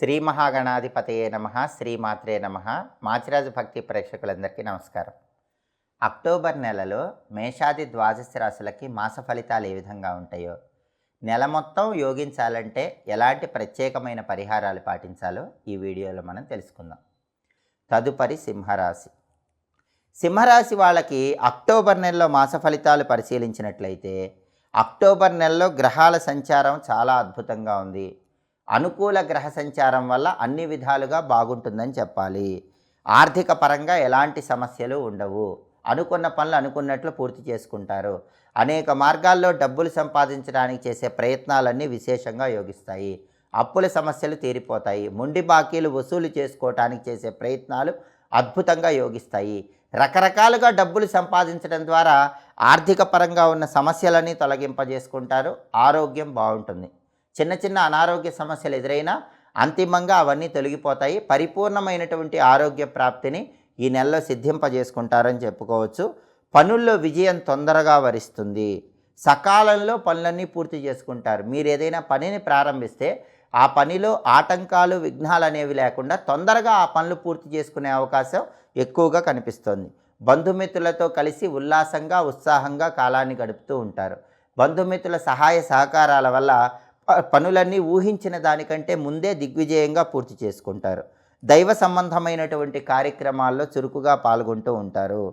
శ్రీ మహాగణాధిపతయే నమః, శ్రీమాత్రే నమః. మాచిరాజు భక్తి ప్రేక్షకులందరికీ నమస్కారం. అక్టోబర్ నెలలో మేషాది ద్వాదశ రాశులకి మాస ఫలితాలు ఏ విధంగా ఉంటాయో, నెల మొత్తం యోగించాలంటే ఎలాంటి ప్రత్యేకమైన పరిహారాలు పాటించాలో ఈ వీడియోలో మనం తెలుసుకుందాం. తదుపరి సింహరాశి. సింహరాశి వాళ్ళకి అక్టోబర్ నెలలో మాస ఫలితాలు పరిశీలించినట్లయితే, అక్టోబర్ నెలలో గ్రహాల సంచారం చాలా అద్భుతంగా ఉంది. అనుకూల గ్రహ సంచారం వల్ల అన్ని విధాలుగా బాగుంటుందని చెప్పాలి. ఆర్థిక పరంగా ఎలాంటి సమస్యలు ఉండవు. అనుకున్న పనులు అనుకున్నట్లు పూర్తి చేసుకుంటారు. అనేక మార్గాల్లో డబ్బులు సంపాదించడానికి చేసే ప్రయత్నాలన్నీ విశేషంగా యోగిస్తాయి. అప్పుల సమస్యలు తీరిపోతాయి. మొండి బాకీలు వసూలు చేసుకోవటానికి చేసే ప్రయత్నాలు అద్భుతంగా యోగిస్తాయి. రకరకాలుగా డబ్బులు సంపాదించడం ద్వారా ఆర్థిక పరంగా ఉన్న సమస్యలన్నీ తొలగింపజేసుకుంటారు. ఆరోగ్యం బాగుంటుంది. చిన్న చిన్న అనారోగ్య సమస్యలు ఎదురైనా అంతిమంగా అవన్నీ తొలగిపోతాయి. పరిపూర్ణమైనటువంటి ఆరోగ్య ప్రాప్తిని ఈ నెలలో సిద్ధింపజేసుకుంటారని చెప్పుకోవచ్చు. పనుల్లో విజయం తొందరగా వరిస్తుంది. సకాలంలో పనులన్నీ పూర్తి చేసుకుంటారు. మీరు ఏదైనా పనిని ప్రారంభిస్తే ఆ పనిలో ఆటంకాలు విఘ్నాలు అనేవి లేకుండా తొందరగా ఆ పనులు పూర్తి చేసుకునే అవకాశం ఎక్కువగా కనిపిస్తుంది. బంధుమిత్రులతో కలిసి ఉల్లాసంగా ఉత్సాహంగా కాలాన్ని గడుపుతూ ఉంటారు. బంధుమిత్రుల సహాయ సహకారాల వల్ల పనులన్నీ ఊహించిన దానికంటే ముందే దిగ్విజయంగా పూర్తి చేసుకుంటారు. దైవ సంబంధమైనటువంటి కార్యక్రమాల్లో చురుకుగా పాల్గొంటూ ఉంటారు.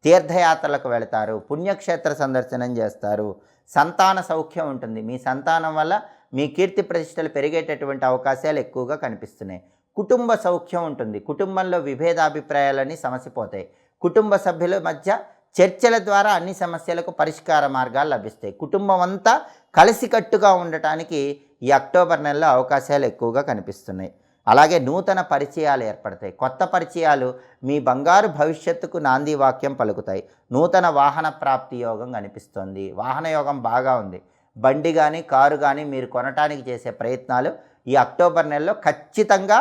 తీర్థయాత్రలకు వెళతారు. పుణ్యక్షేత్ర సందర్శనం చేస్తారు. సంతాన సౌఖ్యం ఉంటుంది. మీ సంతానం వల్ల మీ కీర్తి ప్రతిష్టలు పెరిగేటటువంటి అవకాశాలు ఎక్కువగా కనిపిస్తున్నాయి. కుటుంబ సౌఖ్యం ఉంటుంది. కుటుంబంలో విభేదాభిప్రాయాలన్నీ సమసిపోతాయి. కుటుంబ సభ్యుల మధ్య చర్చల ద్వారా అన్ని సమస్యలకు పరిష్కార మార్గాలు లభిస్తాయి. కుటుంబం అంతా కలిసికట్టుగా ఉండటానికి ఈ అక్టోబర్ నెలలో అవకాశాలు ఎక్కువగా కనిపిస్తున్నాయి. అలాగే నూతన పరిచయాలు ఏర్పడతాయి. కొత్త పరిచయాలు మీ బంగారు భవిష్యత్తుకు నాంది వాక్యం పలుకుతాయి. నూతన వాహన ప్రాప్తి యోగం కనిపిస్తుంది. వాహన యోగం బాగా ఉంది. బండి కానీ కారు కానీ మీరు కొనటానికి చేసే ప్రయత్నాలు ఈ అక్టోబర్ నెలలో ఖచ్చితంగా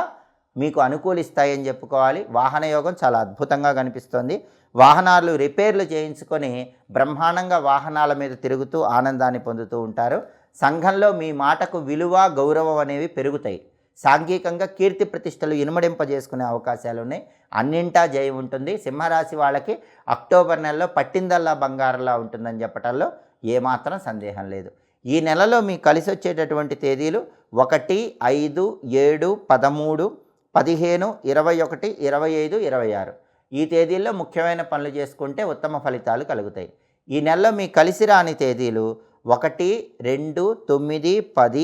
మీకు అనుకూలిస్తాయని చెప్పుకోవాలి. వాహన యోగం చాలా అద్భుతంగా కనిపిస్తుంది. వాహనాలు రిపేర్లు చేయించుకొని బ్రహ్మాండంగా వాహనాల మీద తిరుగుతూ ఆనందాన్ని పొందుతూ ఉంటారు. సంఘంలో మీ మాటకు విలువ గౌరవం అనేవి పెరుగుతాయి. సాంఘికంగా కీర్తి ప్రతిష్టలు ఇనుమడింపజేసుకునే అవకాశాలు ఉన్నాయి. అన్నింటా జయం ఉంటుంది. సింహరాశి వాళ్ళకి అక్టోబర్ నెలలో పట్టిందల్లా బంగారంలా ఉంటుందని చెప్పటంలో ఏమాత్రం సందేహం లేదు. ఈ నెలలో మీకు కలిసి వచ్చేటటువంటి తేదీలు 1, 5, 7, 13, 15, 21, 25, 26. ఈ తేదీల్లో ముఖ్యమైన పనులు చేసుకుంటే ఉత్తమ ఫలితాలు కలుగుతాయి. ఈ నెలలో మీ కలిసి రాని తేదీలు 1, 2, 9, 10,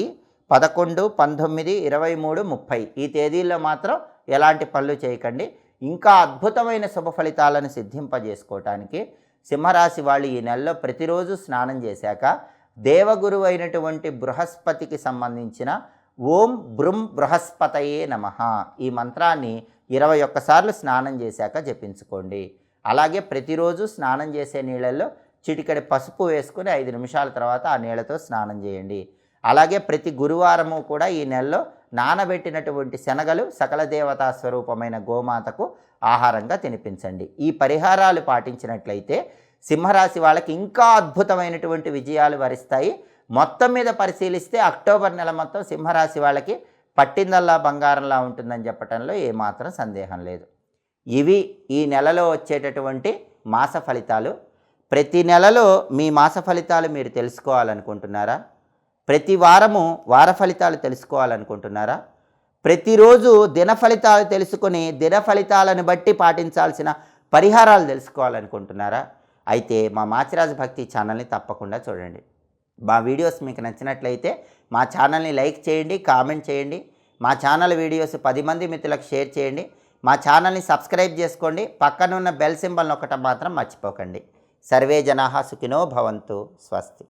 11, 19, 23, 30. ఈ తేదీల్లో మాత్రం ఎలాంటి పనులు చేయకండి. ఇంకా అద్భుతమైన శుభ ఫలితాలను సిద్ధింపజేసుకోవటానికి సింహరాశి వాళ్ళు ఈ నెలలో ప్రతిరోజు స్నానం చేశాక దేవగురువు అయినటువంటి బృహస్పతికి సంబంధించిన ఓం బృం బృహస్పతయే నమః ఈ మంత్రాన్ని 21 సార్లు స్నానం చేశాక జపించుకోండి. అలాగే ప్రతిరోజు స్నానం చేసే నీళ్ళల్లో చిటికెడు పసుపు వేసుకుని 5 నిమిషాల తర్వాత ఆ నీళ్ళతో స్నానం చేయండి. అలాగే ప్రతి గురువారము కూడా ఈ నెలలో నానబెట్టినటువంటి శనగలు సకల దేవతా స్వరూపమైన గోమాతకు ఆహారంగా తినిపించండి. ఈ పరిహారాలు పాటించినట్లయితే సింహరాశి వాళ్ళకి ఇంకా అద్భుతమైనటువంటి విజయాలు వరిస్తాయి. మొత్తం మీద పరిశీలిస్తే అక్టోబర్ నెల మొత్తం సింహరాశి వాళ్ళకి పట్టిందల్లా బంగారంలా ఉంటుందని చెప్పటంలో ఏమాత్రం సందేహం లేదు. ఇవి ఈ నెలలో వచ్చేటటువంటి మాస ఫలితాలు. ప్రతి నెలలో మీ మాస ఫలితాలు మీరు తెలుసుకోవాలనుకుంటున్నారా? ప్రతి వారము వార ఫలితాలు తెలుసుకోవాలనుకుంటున్నారా? ప్రతిరోజు దిన ఫలితాలు తెలుసుకొని దిన ఫలితాలను బట్టి పాటించాల్సిన పరిహారాలు తెలుసుకోవాలనుకుంటున్నారా? అయితే మా మాచిరాజు భక్తి ఛానల్ని తప్పకుండా చూడండి. మా వీడియోస్ మీకు నచ్చినట్లయితే మా ఛానల్ని లైక్ చేయండి, కామెంట్ చేయండి. మా ఛానల్ వీడియోస్ 10 మంది మిత్రులకు షేర్ చేయండి. మా ఛానల్ని సబ్స్క్రైబ్ చేసుకోండి. పక్కనున్న బెల్ సింబల్ నొక్కటం మాత్రం మర్చిపోకండి. సర్వే జనాః సుఖినో భవంతు. స్వస్తి.